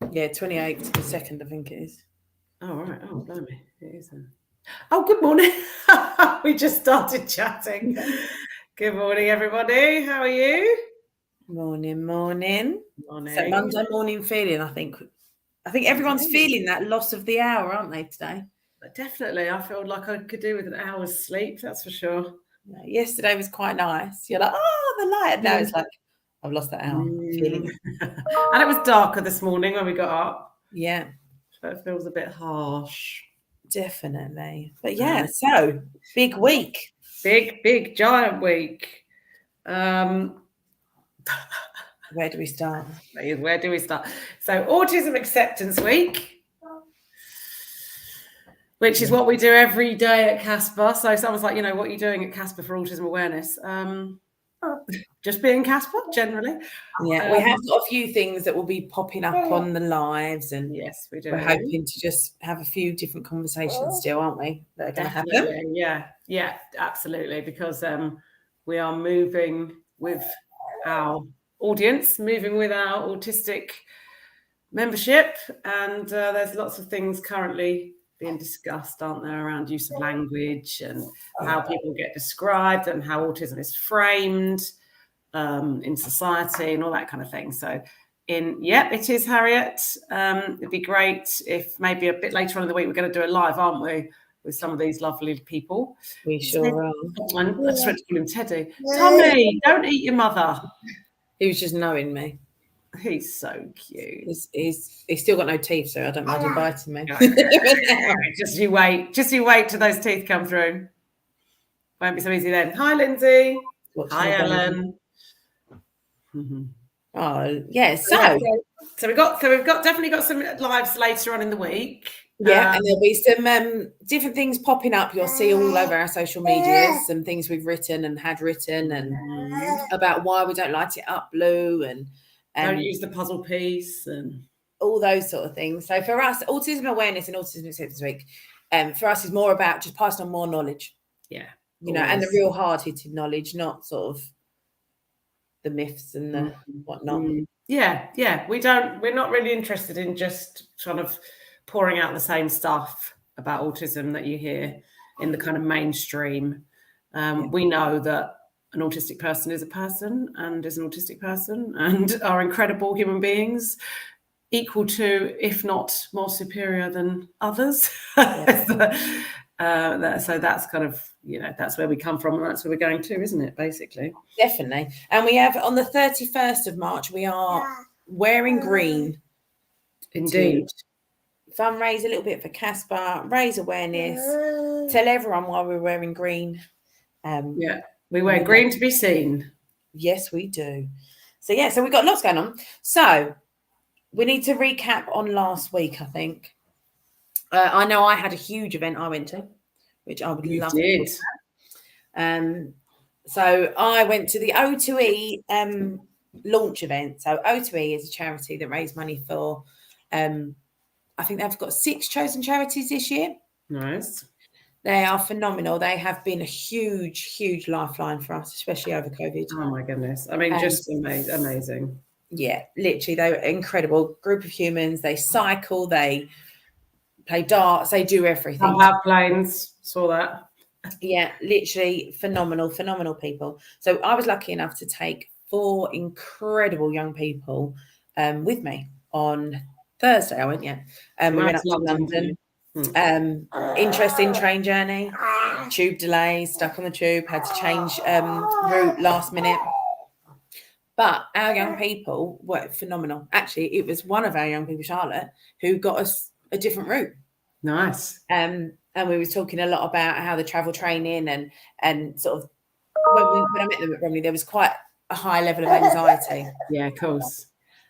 Yeah, 28th to the 2nd, I think it is. Oh, right. Oh, blimey. It is then. Oh, good morning. We just started chatting. Good morning, everybody. How are you? Morning. Morning. So Monday morning feeling, I think everyone's feeling that loss of the hour, aren't they, today? Definitely. I feel like I could do with an hour's sleep, that's for sure. Yeah, yesterday was quite nice. You're like, oh, the light. And now it's like, I've lost that hour. Feeling it. And it was darker this morning when we got up. Yeah. So it feels a bit harsh. Definitely. But yeah, so big week. Big, giant week. Where do we start? So Autism Acceptance Week, which is what we do every day at CASPA. So someone's like, what are you doing at CASPA for autism awareness? Just being CASPA, generally. Yeah, we have got a few things that will be popping up on the lives, and yes, we do. We're hoping to just have a few different conversations still, aren't we? That are going to happen. Yeah, absolutely. Because we are moving with our audience, moving with our autistic membership, and there's lots of things currently being discussed, aren't there, around use of language and how people get described and how autism is framed in society and all that kind of thing. So it is, Harriet. It'd be great if maybe a bit later on in the week we're going to do a live, aren't we, with some of these lovely people. We sure are. I just went to call him Teddy. Tommy, don't eat your mother. He was just knowing me. He's so cute. He's still got no teeth, so I don't mind him biting me. Just you wait till those teeth come through. Won't be so easy then. Hi, Lindsay. Hi, Helen. Oh yeah. So we've definitely got some lives later on in the week. Yeah, and there'll be some different things popping up. You'll see all over our social medias some things we've written and had written, and about why we don't light it up blue, and don't use the puzzle piece and all those sort of things. So for us, Autism Awareness and Autism Acceptance Week, for us is more about just passing on more knowledge. Yeah, and the real hard-hitting knowledge, not sort of the myths and the whatnot. Yeah. We're not really interested in just sort of pouring out the same stuff about autism that you hear in the kind of mainstream. We know that an autistic person is a person and is an autistic person and are incredible human beings, equal to, if not more superior than others. So that's kind of, that's where we come from and that's where we're going to, isn't it, basically? Definitely. And we have on the 31st of March, we are wearing green. Indeed. Fundraise a little bit for CASPA, raise awareness, tell everyone why we're wearing green. We wear green to be seen. Yes, we do. So we've got lots going on. So we need to recap on last week, I think. I know I had a huge event I went to, which I would love to talk about. So I went to the O2E launch event. So O2E is a charity that raised money for, I think they've got 6 chosen charities this year. Nice. They are phenomenal. They have been a huge, huge lifeline for us, especially over COVID. Oh my goodness. I mean, just amazing. Yeah, literally, they were an incredible group of humans. They cycle, they play darts, they do everything. Have planes, saw that. Yeah, literally phenomenal people. So I was lucky enough to take 4 incredible young people with me on Thursday. I went, we went up to London. Interesting train journey, tube delays, stuck on the tube, had to change route last minute. But our young people were phenomenal. Actually, it was one of our young people, Charlotte, who got us a different route. Nice. And we were talking a lot about how the travel training and sort of when I met them at Bromley, there was quite a high level of anxiety. Yeah, of course.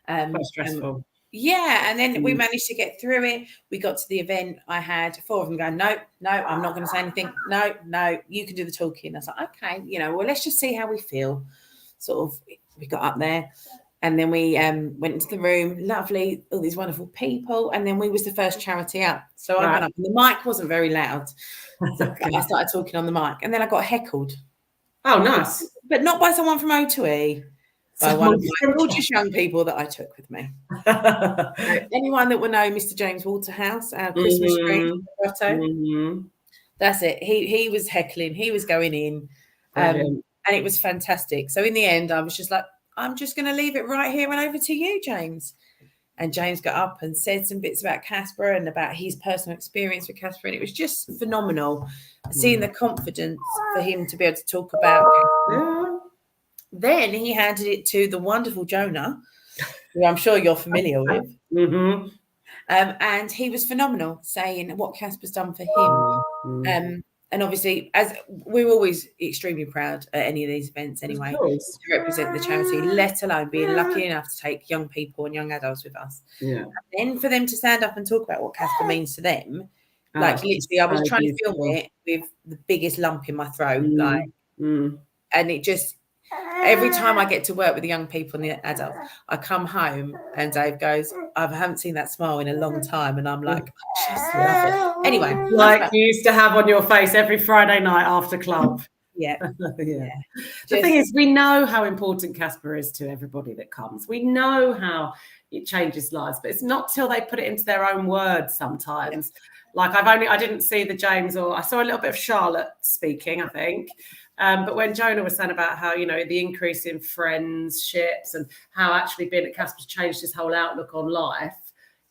Quite stressful. And then we managed to get through it. We got to the event. I had 4 of them going, no, I'm not going to say anything. No, you can do the talking. I was like, okay, well, let's just see how we feel. Sort of, we got up there and then we went into the room, lovely, all these wonderful people. And then we was the first charity out. So I got up and the mic wasn't very loud. So I started talking on the mic and then I got heckled. Oh, nice. But not by someone from O2E. by one of my gorgeous young people that I took with me. So anyone that will know Mr. James Waterhouse, our Christmas tree, that's it. He was heckling, he was going in, and it was fantastic. So in the end, I was just like, I'm just going to leave it right here and over to you, James. And James got up and said some bits about CASPA and about his personal experience with CASPA. And it was just phenomenal seeing the confidence for him to be able to talk about CASPA. Then he handed it to the wonderful Jonah, who I'm sure you're familiar with. And he was phenomenal, saying what CASPA's done for him. And obviously, as we're always extremely proud at any of these events anyway, to represent the charity, let alone being lucky enough to take young people and young adults with us. And then for them to stand up and talk about what CASPA means to them, like literally, I was trying to film it with the biggest lump in my throat, and it just, every time I get to work with the young people and the adults, I come home and Dave goes, I haven't seen that smile in a long time. And I'm like, I just love it. Anyway. Like you used to have on your face every Friday night after club. The thing is, we know how important CASPA is to everybody that comes. We know how it changes lives, but it's not till they put it into their own words sometimes. Like I didn't see the James, or I saw a little bit of Charlotte speaking, I think. But when Jonah was saying about how, the increase in friendships and how actually being at CASPA's changed his whole outlook on life,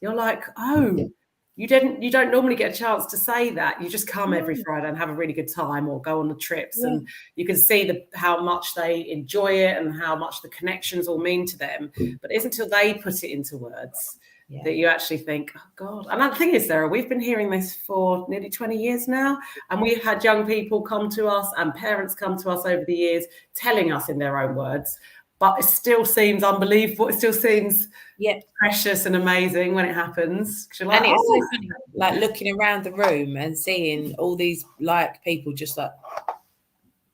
you're like, oh, you don't normally get a chance to say that. You just come every Friday and have a really good time or go on the trips, and you can see how much they enjoy it and how much the connections all mean to them. But it isn't until they put it into words that you actually think, oh God. And the thing is, Sarah, we've been hearing this for nearly 20 years now, and we've had young people come to us and parents come to us over the years telling us in their own words, but it still seems unbelievable. It still seems precious and amazing when it happens. Like, and it's so funny, like looking around the room and seeing all these people just like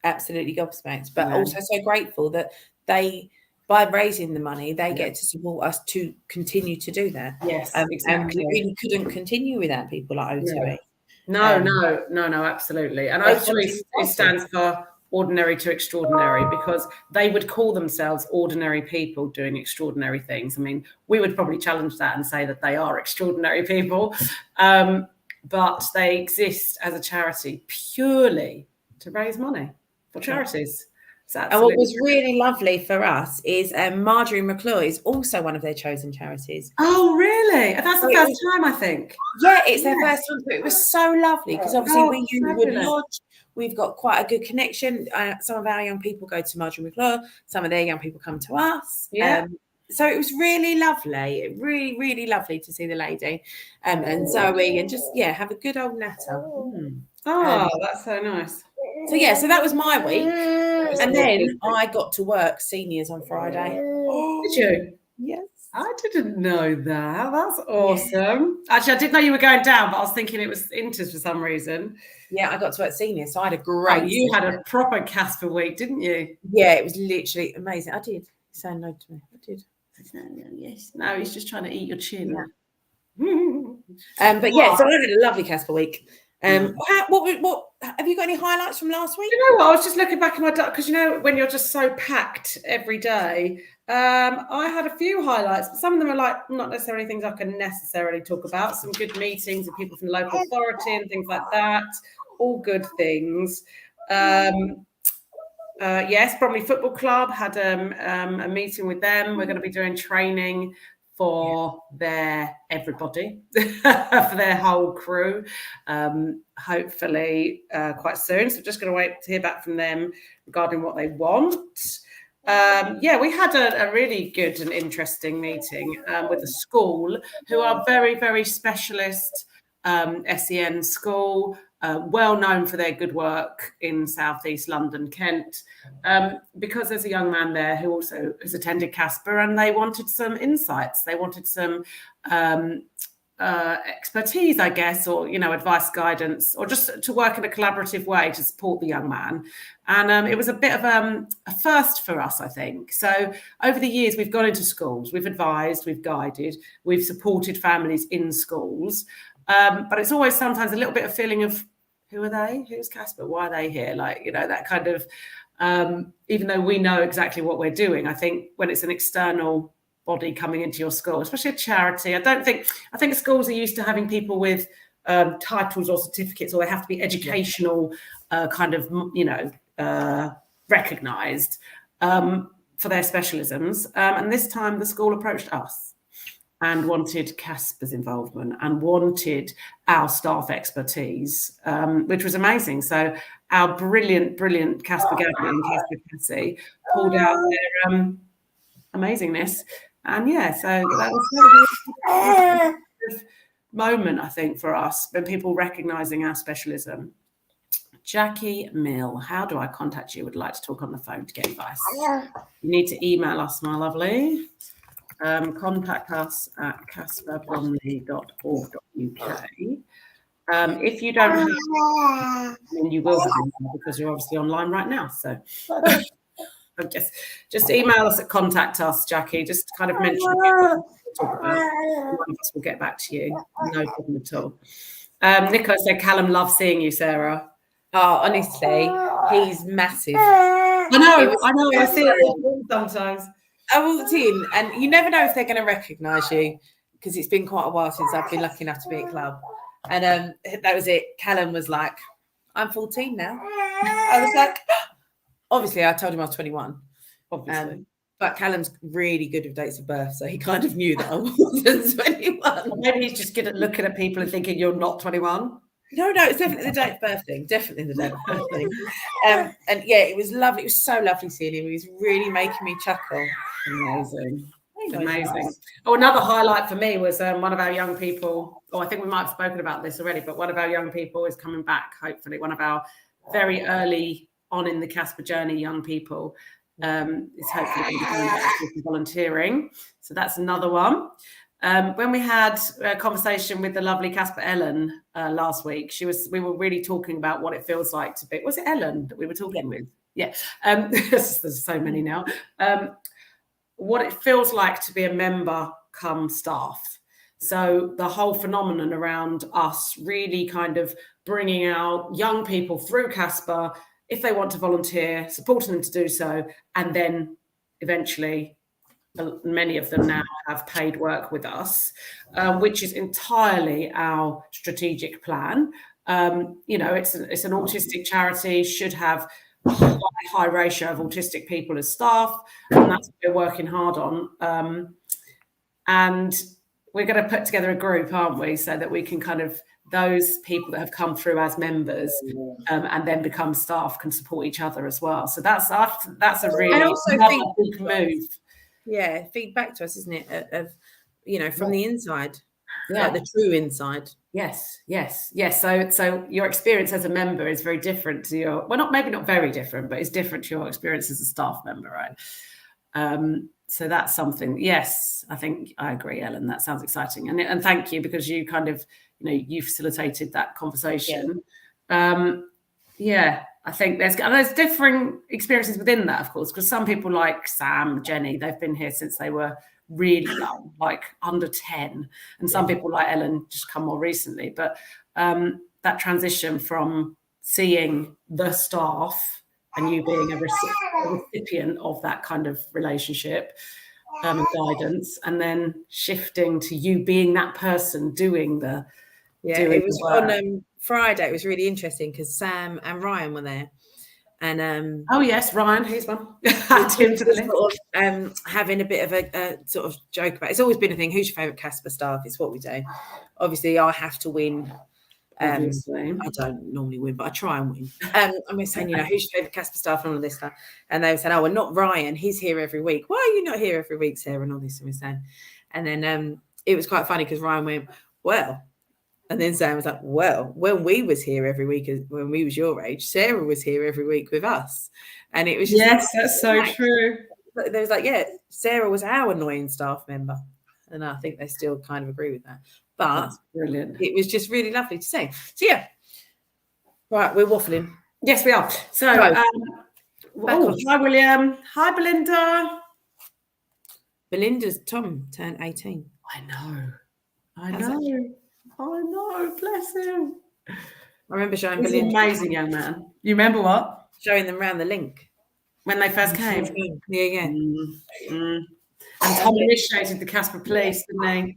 absolutely gobsmacked, but also so grateful that they, by raising the money, they get to support us to continue to do that. Yes, exactly. And we really couldn't continue without people like O2E. No, absolutely. And O2E stands for ordinary to extraordinary, because they would call themselves ordinary people doing extraordinary things. I mean, we would probably challenge that and say that they are extraordinary people, but they exist as a charity purely to raise money for charities. And what was really lovely for us is Marjorie McClure is also one of their chosen charities. Oh, really? That's the first time, I think. Yeah, it's their first time. But it was so lovely because obviously we would lodge. We've got quite a good connection. Some of our young people go to Marjorie McClure. Some of their young people come to us. So it was really lovely. Really, really lovely to see the lady and Zoe and just, have a good old natter. That's so nice. So so that was my week, and then I got to work seniors on Friday. Did you? Yes. I didn't know that. That's awesome. Actually, I didn't know you were going down, but I was thinking it was Inters for some reason. Yeah, I got to work seniors, so I had a great. You had a proper CASPA week, didn't you? Yeah, it was literally amazing. I did. Say no to me. I did. Yes. No, he's just trying to eat your chin. But so I had a lovely CASPA week. What have you got any highlights from last week? You know what? I was just looking back in my diary because when you're just so packed every day. I had a few highlights, but some of them are like not necessarily things I can necessarily talk about. Some good meetings with people from the local authority and things like that. All good things. Yes, Bromley Football Club had a meeting with them. We're going to be doing training for their everybody, for their whole crew, hopefully quite soon. So just going to wait to hear back from them regarding what they want. We had a really good and interesting meeting with a school who are very, very specialist SEN school, well known for their good work in Southeast London, Kent, because there's a young man there who also has attended CASPA, and they wanted some insights. They wanted some expertise, I guess, or, advice, guidance, or just to work in a collaborative way to support the young man. And it was a bit of a first for us, I think. So over the years, we've gone into schools, we've advised, we've guided, we've supported families in schools. But it's always sometimes a little bit of feeling of, who are they? Who's CASPA? Why are they here? Like, that kind of even though we know exactly what we're doing. I think when it's an external body coming into your school, especially a charity, I think schools are used to having people with titles or certificates, or they have to be educational, kind of, recognised for their specialisms. And this time the school approached us and wanted CASPA's involvement and wanted our staff expertise, which was amazing. So our brilliant CASPA Gabby and CASPA Cassie pulled out their amazingness. And so that was a moment, I think, for us, when people recognising our specialism. Jackie Mill, how do I contact you? Would like to talk on the phone to get advice. You need to email us, my lovely. Contact us at caspabromley.org.uk. If you don't have, then you will have email, because you're obviously online right now. So just email us at contact us, Jackie. Just kind of mention it. Talk about. One of us will get back to you. No problem at all. Nicola said Callum loves seeing you, Sarah. Oh, honestly, he's massive. I know. I see it sometimes. I walked in, and you never know if they're going to recognise you, because it's been quite a while since I've been lucky enough to be at club. And that was it. Callum was like, I'm 14 now. I was like, obviously, I told him I was 21. Obviously. But Callum's really good with dates of birth, so he kind of knew that I wasn't 21. Well, maybe he's just good at looking at people and thinking you're not 21. No, it's definitely the date of birth thing. Definitely the date of birth thing. And it was lovely. It was so lovely seeing him. He was really making me chuckle. Amazing. Oh, another highlight for me was one of our young people. Oh, I think we might have spoken about this already, but one of our young people is coming back, hopefully. One of our very early on in the CASPA journey young people is hopefully going to be coming back to volunteering. So that's another one. When we had a conversation with the lovely CASPA Helen last week, we were really talking about what it feels like to be. Was it Helen that we were talking with? Yeah. There's so many now. What it feels like to be a member come staff. So the whole phenomenon around us really kind of bringing out young people through CASPA, if they want to volunteer, supporting them to do so, and then eventually many of them now have paid work with us, which is entirely our strategic plan. It's an autistic charity, should have a high ratio of autistic people as staff, and that's what we're working hard on. And we're going to put together a group, aren't we, so that we can kind of, those people that have come through as members and then become staff can support each other as well. So that's a really big move. Yeah, feedback to us, isn't it? From the inside, like the true inside. Yes. So your experience as a member is very different to your, maybe not very different, but it's different to your experience as a staff member, right? So that's something. Yes, I think I agree, Ellen. That sounds exciting, and thank you, because you kind of, you facilitated that conversation. I think there's differing experiences within that, of course, because some people like Sam, Jenny, they've been here since they were really young, like under 10, and some people like Ellen just come more recently. But that transition from seeing the staff and you being a recipient of that kind of relationship and guidance, and then shifting to you being that person doing the it was on Friday. It was really interesting because Sam and Ryan were there, and oh yes, Ryan, he's one. Add him to the list. Sort of, having a bit of a sort of joke about it. It's always been a thing. Who's your favourite CASPA staff? It's what we do. Obviously, I have to win. I don't normally win, but I try and win. And we're saying, who's your favourite CASPA staff and all this stuff? And they were saying, oh, well, not Ryan. He's here every week. Why are you not here every week, Sarah? And all this, and we're saying. And then it was quite funny because Ryan went, well. And then Sam was like, well, when we was here every week, when we was your age, Sarah was here every week with us. And it was just that's so true. There was like, Sarah was our annoying staff member. And I think they still kind of agree with that. But that's brilliant. It was just really lovely to see. So, right, we're waffling. Yes, we are. So, hi, William. Hi, Belinda. Belinda's Tom turned 18. I know, bless him. I remember showing Belinda. He's an amazing young man. You remember what? Showing them around the link. when they first came. Yeah. And Tom initiated the CASPA police, didn't he?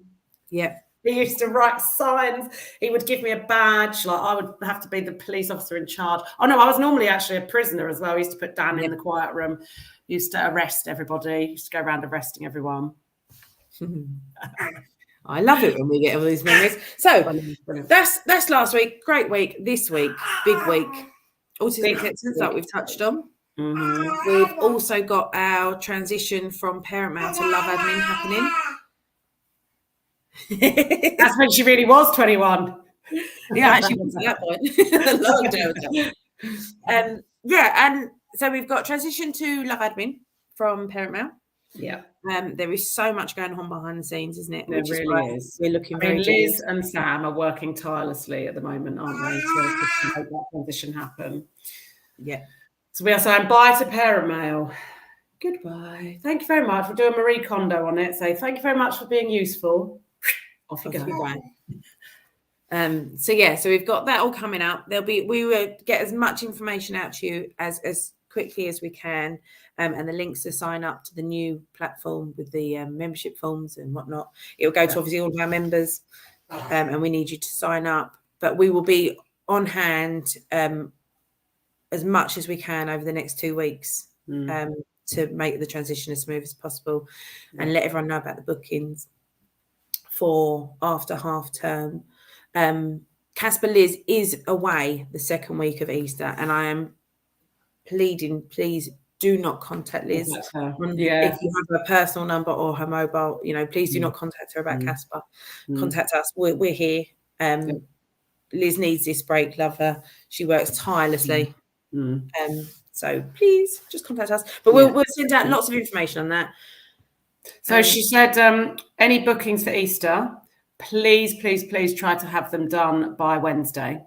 Yeah. He used to write signs. He would give me a badge. Like I would have to be the police officer in charge. Oh no, I was normally actually a prisoner as well. I used to put Dan in the quiet room. Used to arrest everybody. Used to go around arresting everyone. I love it when we get all these memories. So brilliant. That's last week. Great week. This week, big week. Autism acceptance that we've touched on. We've also got our transition from parent mail to love admin happening. That's when she really was 21. Yeah, actually was at that point. And so we've got transition to love admin from parent mail. Yeah. There is so much going on behind the scenes, isn't it? There really is. We're looking very Liz and Sam are working tirelessly at the moment, aren't they, to make that transition happen. Yeah. So we are saying bye to parent mail. Goodbye. Thank you very much. We're doing Marie Kondo on it. So thank you very much for being useful. Off you go. So we've got that all coming up. We will get as much information out to you as quickly as we can, and the links to sign up to the new platform with the membership forms and whatnot. It will go to obviously all of our members, and we need you to sign up. But we will be on hand as much as we can over the next 2 weeks to make the transition as smooth as possible, and let everyone know about the bookings for after half term. CASPA Liz is away the second week of Easter, and I am pleading, please do not contact Liz. If you have a personal number or her mobile, please do not contact her about CASPA. Contact us. We're here. Liz needs this break, love her. She works tirelessly. So please just contact us. But we'll send out lots of information on that. So she said, any bookings for Easter, please try to have them done by Wednesday.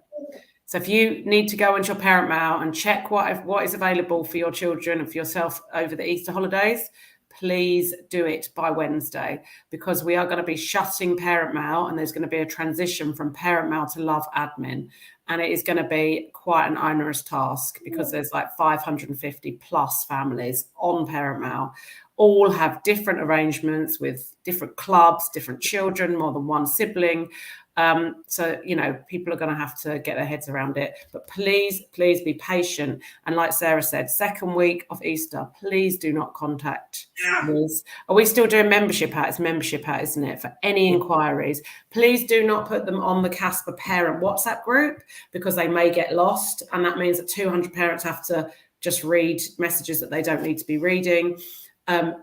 So if you need to go into your parent mail and check what is available for your children and for yourself over the Easter holidays, please do it by Wednesday, because we are going to be shutting parent mail and there's going to be a transition from parent mail to love admin. And it is going to be quite an onerous task because there's like 550 plus families on parent mail, all have different arrangements with different clubs, different children, more than one sibling. So, people are going to have to get their heads around it. But please be patient. And like Sarah said, second week of Easter, please do not contact Liz. Are we still doing membership at? It's membership at, isn't it? For any inquiries, please do not put them on the CASPA parent WhatsApp group, because they may get lost. And that means that 200 parents have to just read messages that they don't need to be reading.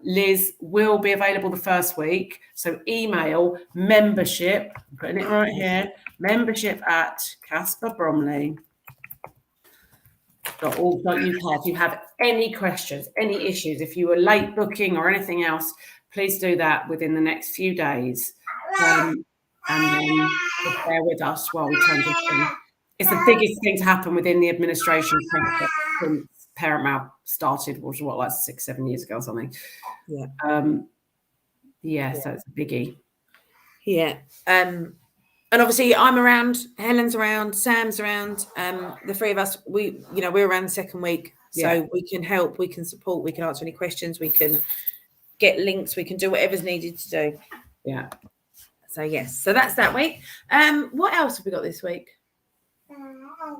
Liz will be available the first week. So email membership, I'm putting it right here, membership@caspabromley.org.uk. If you have any questions, any issues, if you were late booking or anything else, please do that within the next few days. And then just bear with us while we transition. It's the biggest thing to happen within the administration since parent mail started, which was like 6-7 years ago or something. So it's a biggie. And obviously I'm around, Helen's around, Sam's around, the three of us, we're around the second week, so we can help, we can support, we can answer any questions, we can get links, we can do whatever's needed to do. So that's that week. What else have we got this week?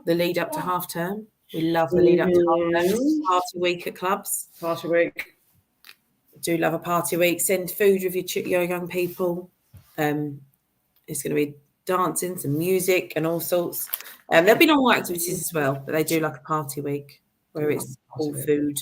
The lead up to half term. We love the lead up to half term. Party week at clubs. Party week. Do love a party week. Send food with your young people. It's going to be dancing, some music and all sorts. There'll be normal activities as well, but they do like a party week where it's all food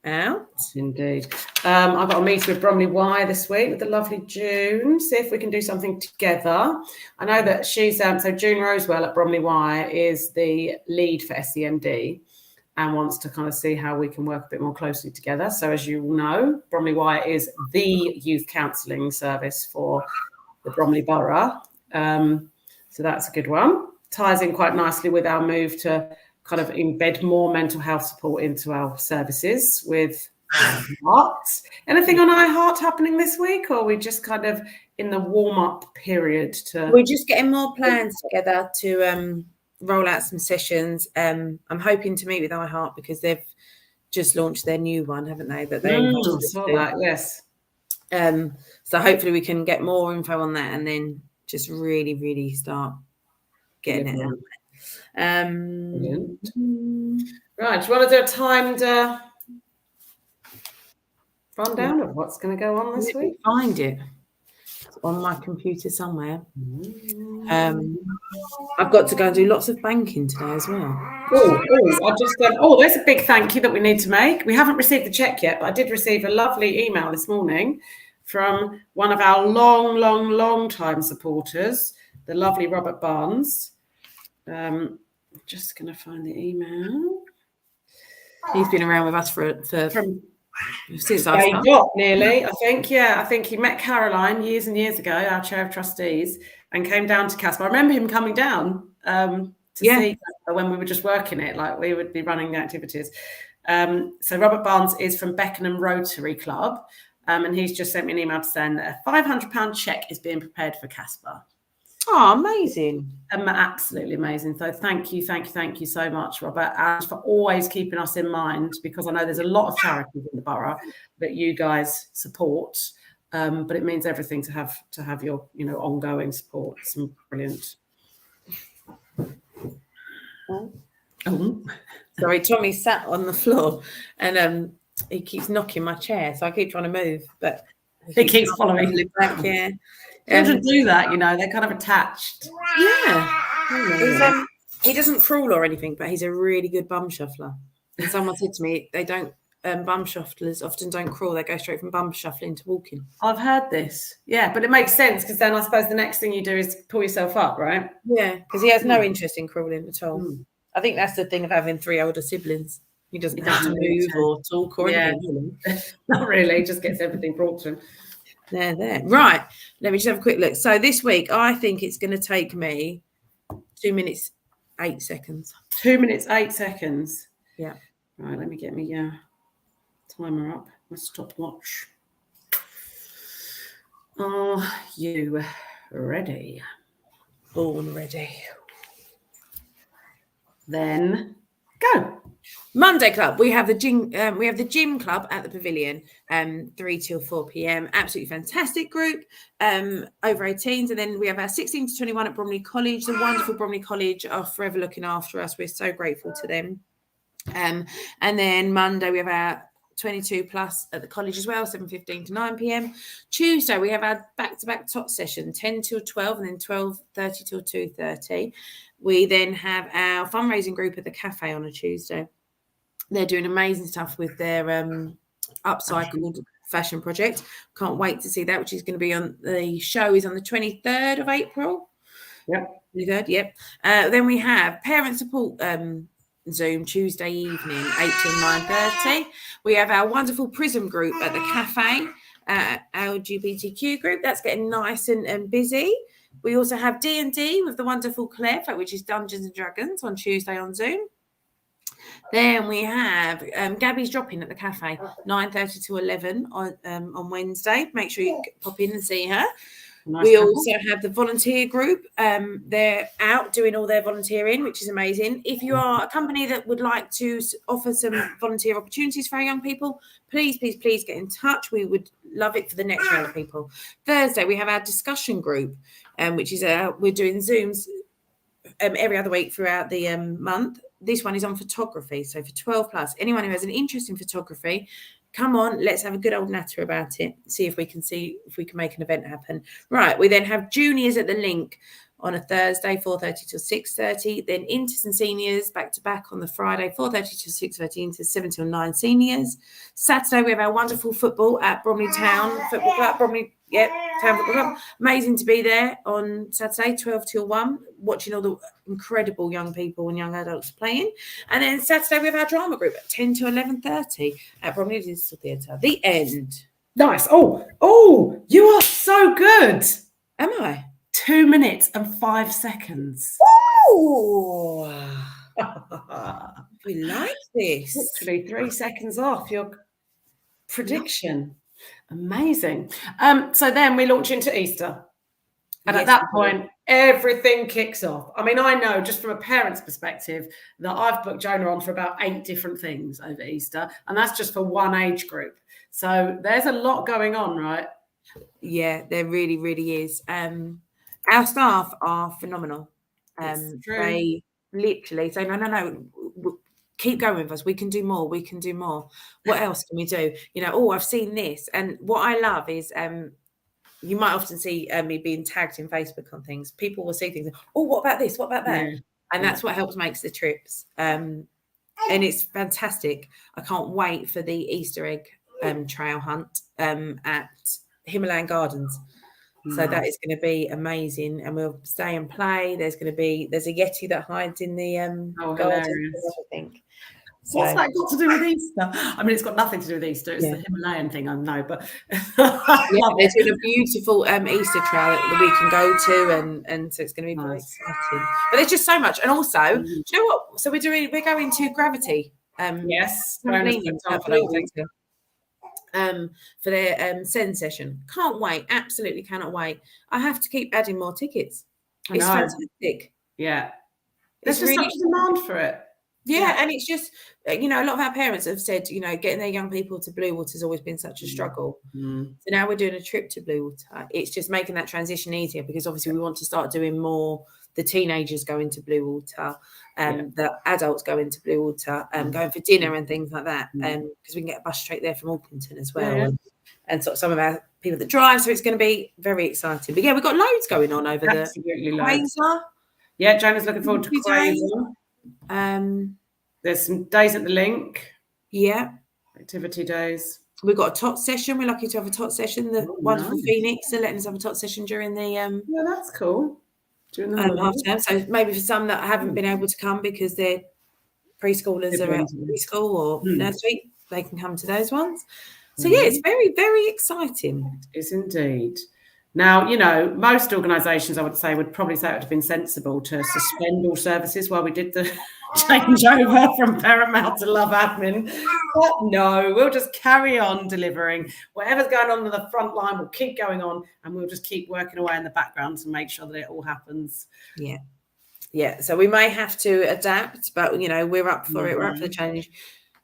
out. Indeed. I've got a meeting with Bromley Y this week with the lovely June. See if we can do something together. I know that she's so June Rosewell at Bromley Y is the lead for SEND and wants to kind of see how we can work a bit more closely together. So as you all know, Bromley Y is the youth counselling service for the Bromley Borough. So that's a good one. Ties in quite nicely with our move to kind of embed more mental health support into our services with iHeart. Anything on iHeart happening this week, or are we just kind of in the warm-up period? We're just getting more plans together to roll out some sessions. I'm hoping to meet with iHeart because they've just launched their new one, haven't they? That they saw that, yes. So hopefully we can get more info on that and then just really, really start getting it out. Right, do you want to do a timed rundown of what's going to go on this week? Find it. It's on my computer somewhere. I've got to go and do lots of banking today as well. There's a big thank you that we need to make. We haven't received the check yet, but I did receive a lovely email this morning from one of our long time supporters, the lovely Robert Barnes. Just going to find the email. He's been around with us since I started. Nearly, I think. Yeah, I think he met Caroline years and years ago, our chair of trustees, and came down to CASPA. I remember him coming down to see when we were just working it, like we would be running the activities. So Robert Barnes is from Beckenham Rotary Club, and he's just sent me an email to say that a £500 cheque is being prepared for CASPA. Oh, amazing. Absolutely amazing. So thank you so much, Robert, and for always keeping us in mind, because I know there's a lot of charities in the borough that you guys support, but it means everything to have your ongoing support. It's brilliant. Sorry, Tommy sat on the floor and he keeps knocking my chair, so I keep trying to move, but he keeps following me back here. Children do that, they're kind of attached. Yeah. He doesn't crawl or anything, but he's a really good bum shuffler. And someone said to me, they don't, bum shufflers often don't crawl, they go straight from bum shuffling to walking. I've heard this. Yeah, but it makes sense, because then I suppose the next thing you do is pull yourself up, right? Yeah, because he has no interest in crawling at all. I think that's the thing of having 3 older siblings. He doesn't have to move or talk or anything. Not really, he just gets everything brought to him. There. Right. Let me just have a quick look. So this week, I think it's going to take me 2 minutes, 8 seconds. 2 minutes, 8 seconds. Yeah. Right, let me get my timer up. My stopwatch. Are you ready? Born ready. Then go. Monday Club. We have the gym. We have the gym club at the Pavilion. 3 till 4 p.m. Absolutely fantastic group. Over 18s, and then we have our 16 to 21 at Bromley College. The wonderful Bromley College are forever looking after us. We're so grateful to them. And then Monday we have our 22 plus at the college as well, 7:15 to 9 p.m. Tuesday we have our back-to-back tot session, 10 till 12, and then 12:30 till 2:30. We then have our fundraising group at the cafe on a Tuesday. They're doing amazing stuff with their upcycled fashion project. Can't wait to see that, which is going to be on the show is on the 23rd of April. Yep. 23rd, yep. Then we have parent support Zoom Tuesday evening, 8 till 9:30. We have our wonderful Prism group at the cafe, LGBTQ group. That's getting nice and busy. We also have D&D with the wonderful Claire, which is Dungeons and Dragons on Tuesday on Zoom. Then we have Gabby's drop-in at the cafe, 9:30 to 11 on Wednesday. Make sure you pop in and see her. Nice. We also have the volunteer group. They're out doing all their volunteering, which is amazing. If you are a company that would like to offer some volunteer opportunities for our young people, please get in touch. We would love it for the next round of people. Thursday, we have our discussion group, which is we're doing Zooms every other week throughout the month. This one is on photography. So for 12 plus, anyone who has an interest in photography, come on, let's have a good old natter about it. See if we can make an event happen. Right. We then have juniors at the Link on a Thursday, 4:30 till 6:30. Then inters and seniors back to back on the Friday, 4:30 till 6:30, into 7 till 9 seniors. Saturday, we have our wonderful football at Bromley Town Football Club. Town Football Club. Amazing to be there on Saturday, 12 till 1, watching all the incredible young people and young adults playing. And then Saturday, we have our drama group at 10 to 11:30 at Bromley Digital Theatre. The end. Nice. Oh, you are so good. Am I? 2 minutes and 5 seconds. Oh, we like this. Literally 3 seconds off your prediction. Amazing. So then we launch into Easter. And at that point, everything kicks off. I mean, I know just from a parent's perspective that I've booked Jonah on for about 8 different things over Easter, and that's just for one age group. So there's a lot going on, right? Yeah, there really, really is. Our staff are phenomenal. They literally say, no, keep going with us. We can do more. We can do more. What else can we do? I've seen this. And what I love is you might often see me being tagged in Facebook on things. People will see things. Oh, what about this? What about that? Yeah. And that's what helps makes the trips. And it's fantastic. I can't wait for the Easter egg trail hunt at Himalayan Gardens. So that is going to be amazing, and we'll stay and play. There's a Yeti that hides in the garden, I think. So, what's that got to do with Easter? I mean, it's got nothing to do with Easter. It's the Himalayan thing, I know, but they're doing a beautiful Easter trail that we can go to, and so it's going to be very exciting. But there's just so much, and also, do you know what? So we're going to Gravity. Yes, for their send session. Can't wait. Absolutely cannot wait. I have to keep adding more tickets. It's fantastic. Yeah. There's just such a demand for it. Yeah, and it's just, a lot of our parents have said, getting their young people to Blue Water has always been such a struggle. So now we're doing a trip to Blue Water. It's just making that transition easier, because obviously we want to start doing more. The teenagers go into Blue Water, the adults go into Blue Water, going for dinner and things like that, because we can get a bus straight there from Orpington as well, and sort of some of our people that drive. So it's going to be very exciting. But we've got loads going on over the Quasar. Yeah, Jonah's looking forward to Quasar. There's some days at the Link. Yeah, activity days. We've got a tot session. We're lucky to have a tot session. The wonderful Phoenix are letting us have a tot session during the yeah, that's cool. Half term. So maybe for some that haven't been able to come because their preschoolers are at preschool or nursery, they can come to those ones. So it's very, very exciting. It is indeed. Now, most organisations, I would say, would probably say it would have been sensible to suspend all services while we did the changeover from Paramount to Love Admin. But no, we'll just carry on delivering. Whatever's going on the front line will keep going on, and we'll just keep working away in the background to make sure that it all happens. Yeah. So we may have to adapt, but, we're up for it. We're up for the challenge.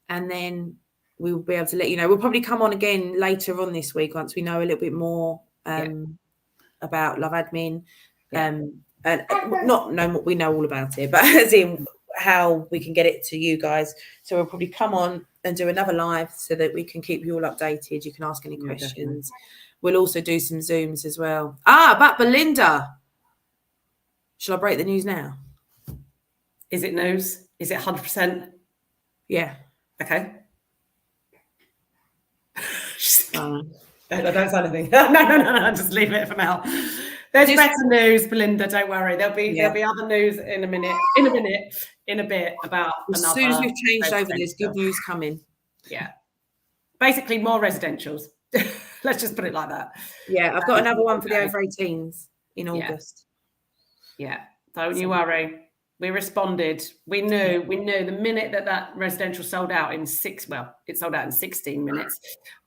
And then we'll be able to let you know. We'll probably come on again later on this week once we know a little bit more about Love Admin, and not knowing what we know all about it, but as in how we can get it to you guys. So we'll probably come on and do another live so that we can keep you all updated. You can ask any questions. Definitely. We'll also do some Zooms as well. But Belinda, shall I break the news now? Is it news? Is it 100%? Yeah. Okay. No, don't say anything. No. Just leave it for now. There's better news, Belinda. Don't worry. There'll be other news in a bit about as soon as we've changed over. There's good news coming. Yeah, basically more residentials. Let's just put it like that. Yeah, I've got another one for the over 18s in August. Yeah, don't you worry. We responded. We knew the minute that residential sold out in it sold out in 16 minutes.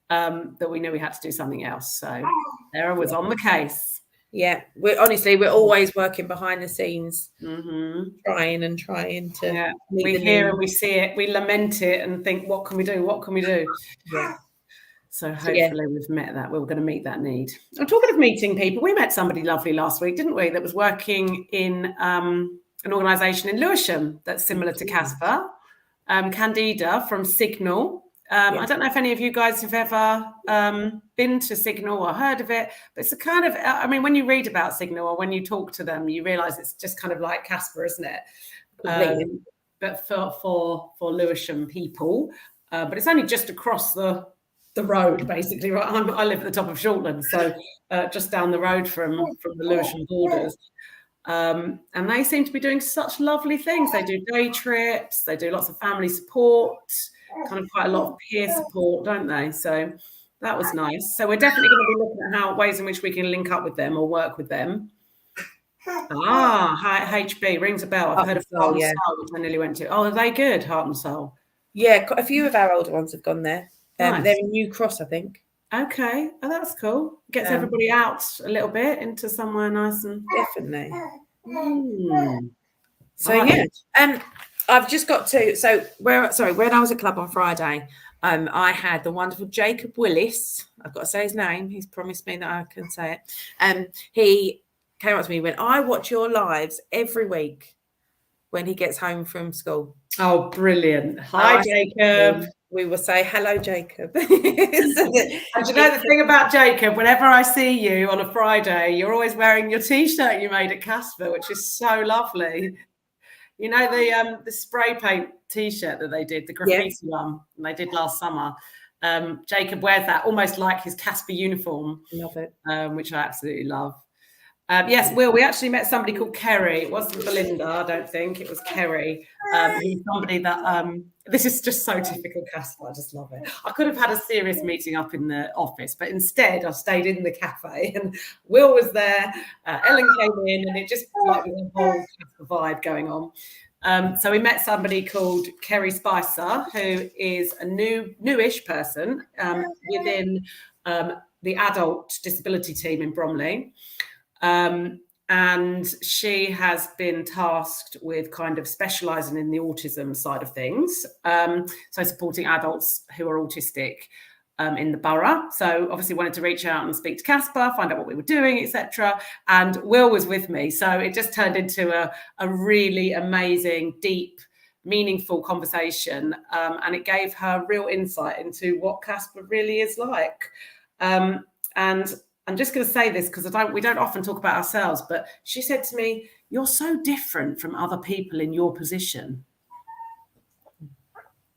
That we knew we had to do something else. So Sarah was on the case. Yeah, we're always working behind the scenes, trying to. Yeah, we hear and we see it, we lament it, and think, what can we do? What can we do? Yeah. So hopefully we've met that. We're going to meet that need. I'm talking of meeting people. We met somebody lovely last week, didn't we? That was working in an organisation in Lewisham that's similar to CASPA. Candida from Signal. I don't know if any of you guys have ever been to Signal or heard of it, but it's a kind of, when you read about Signal or when you talk to them, you realise it's just kind of like CASPA, isn't it? But for Lewisham people, but it's only just across the road, basically. Right, I live at the top of Shortland, so just down the road from the Lewisham borders. And they seem to be doing such lovely things. They do day trips, they do lots of family support, kind of quite a lot of peer support, don't they? So that was nice. So we're definitely going to be looking at ways in which we can link up with them or work with them. HB rings a bell. I've heard of Heart and Soul, which I nearly went to. Oh, are they good, Heart and Soul? Yeah, a few of our older ones have gone there. Nice. They're in New Cross, I think. Okay. Oh, that's cool. Gets everybody out a little bit into somewhere nice and definitely. So like yeah, I've just got to. So when I was at club on Friday, I had the wonderful Jacob Willis. I've got to say his name. He's promised me that I can say it. He came up to me and went, "I watch your lives every week when he gets home from school." Oh, brilliant. Hi, Jacob. We will say, "Hello, Jacob." And do you know the thing about Jacob? Whenever I see you on a Friday, you're always wearing your T-shirt you made at CASPA, which is so lovely. You know the spray paint T-shirt that they did, the graffiti one, and they did last summer. Jacob wears that almost like his CASPA uniform. Love it. Which I absolutely love. Yes, Will, we actually met somebody called Kerry. It wasn't Belinda, I don't think. It was Kerry. Who's somebody that, this is just so typical CASPA. I just love it. I could have had a serious meeting up in the office, but instead I stayed in the cafe and Will was there. Ellen came in and it just like with a whole CASPA vibe going on. So we met somebody called Kerry Spicer, who is a newish person within the adult disability team in Bromley. And she has been tasked with kind of specialising in the autism side of things, so supporting adults who are autistic in the borough. So obviously wanted to reach out and speak to CASPA, find out what we were doing, etc. And Will was with me, so it just turned into a really amazing, deep, meaningful conversation, and it gave her real insight into what CASPA really is like. And I'm just going to say this because we don't often talk about ourselves, but she said to me, "You're so different from other people in your position."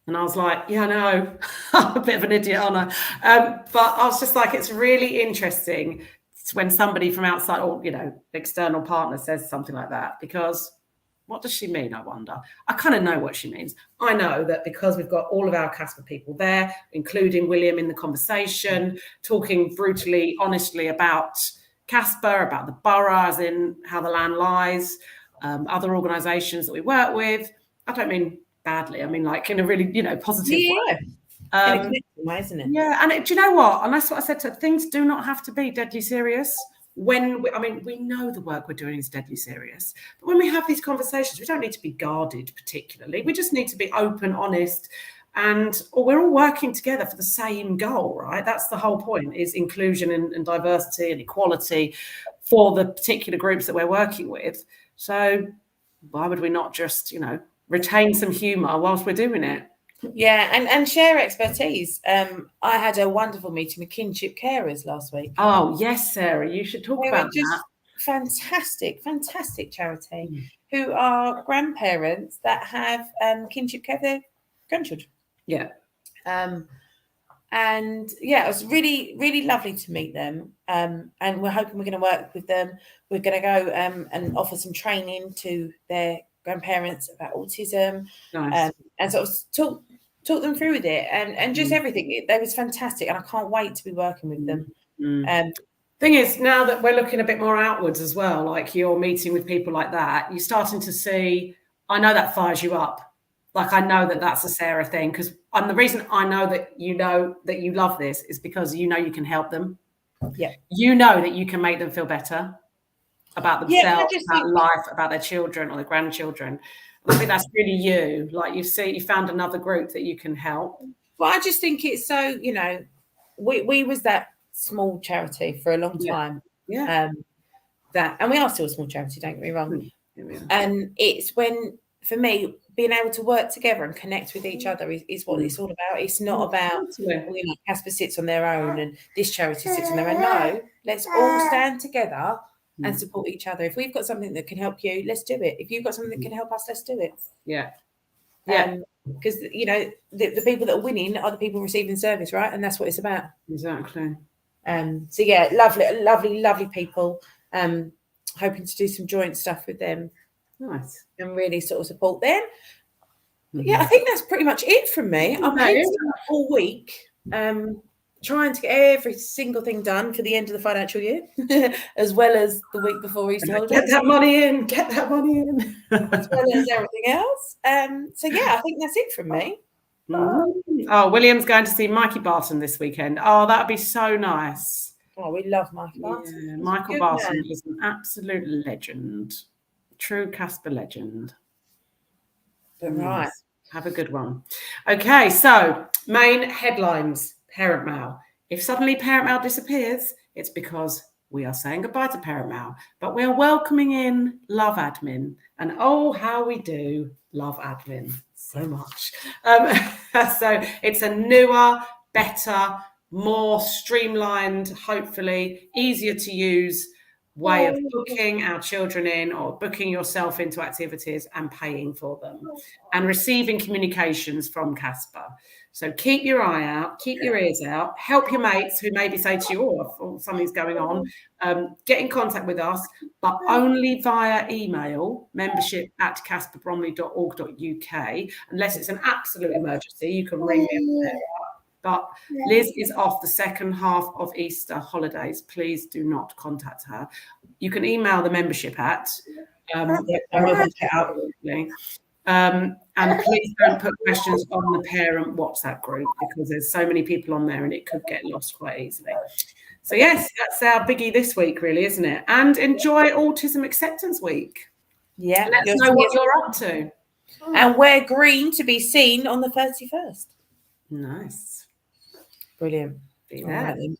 And I was like, yeah, I know, I'm a bit of an idiot, aren't I? But I was just like, it's really interesting when somebody from outside or, external partner says something like that, because what does she mean, I wonder? I kind of know what she means. I know that because we've got all of our CASPA people there, including William in the conversation, talking brutally, honestly about CASPA, about the borough, as in how the land lies, other organisations that we work with. I don't mean badly. I mean, like in a really, positive way. Way, isn't it? Yeah, and do you know what? And that's what I said to her. Things do not have to be deadly serious. We know the work we're doing is deadly serious, but when we have these conversations, we don't need to be guarded particularly. We just need to be open, honest, or we're all working together for the same goal, right? That's the whole point, is inclusion and diversity and equality for the particular groups that we're working with. So why would we not just, retain some humour whilst we're doing it? Yeah, and share expertise. I had a wonderful meeting with kinship carers last week. Oh yes, Sarah, you should talk about that. Fantastic charity who are grandparents that have kinship care for their grandchildren. Yeah. And yeah, it was really, really lovely to meet them. And we're hoping we're going to work with them. We're going to go and offer some training to their grandparents about autism. Nice. And sort of talk them through with it and just everything. They was fantastic, and I can't wait to be working with them. Thing is, now that we're looking a bit more outwards as well, like you're meeting with people like that, you're starting to see, I know that fires you up. Like, I know that that's a Sarah thing, and the reason I know that you love this is because you can help them. Yeah. You know that you can make them feel better about themselves, about life, about their children or their grandchildren. And I think that's really you. Like, you found another group that you can help. Well, I just think it's so, we was that small charity for a long time. Yeah. And we are still a small charity, don't get me wrong. And it's when, for me, being able to work together and connect with each other is what it's all about. It's not about, CASPA sits on their own and this charity sits on their own. No, let's all stand together and support each other. If we've got something that can help you, let's do it. If you've got something that can help us, let's do it. Yeah. Because, the people that are winning are the people receiving service, right? And that's what it's about. Exactly. So, yeah, lovely people. Hoping to do some joint stuff with them. Nice. And really sort of support them. Yeah, I think that's pretty much it from me. I'm heads down all week, trying to get every single thing done for the end of the financial year, as well as the week before Easter holidays. Get that money in. As well as everything else. So yeah, I think that's it from me. Oh, William's going to see Mikey Barton this weekend. Oh, that'd be so nice. Oh, we love Michael Barton. Yeah, Michael Barton is an absolute legend. True CASPA legend. But right. Have a good one. Okay, so main headlines, parent mail. If suddenly parent mail disappears, it's because we are saying goodbye to parent mail, but we are welcoming in love admin. And oh, how we do love admin so much. So it's a newer, better, more streamlined, hopefully easier to use way of booking our children in or booking yourself into activities and paying for them and receiving communications from CASPA. So keep your eye out, keep your ears out, help your mates who maybe say to you, oh, something's going on. Get in contact with us, but only via email, membership@caspabromley.org.uk. Unless it's an absolute emergency, you can ring me. But Liz is off the second half of Easter holidays. Please do not contact her. You can email the membership at. And please don't put questions on the parent WhatsApp group because there's so many people on there and it could get lost quite easily. So yes, that's our biggie this week, really, isn't it? And enjoy Autism Acceptance Week. Yeah. Let us know what you're up to. And wear green to be seen on the 31st. Nice. Brilliant. Right,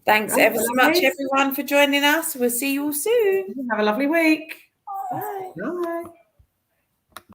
thanks ever so much, everyone, for joining us. We'll see you all soon. Have a lovely week. Bye. Bye.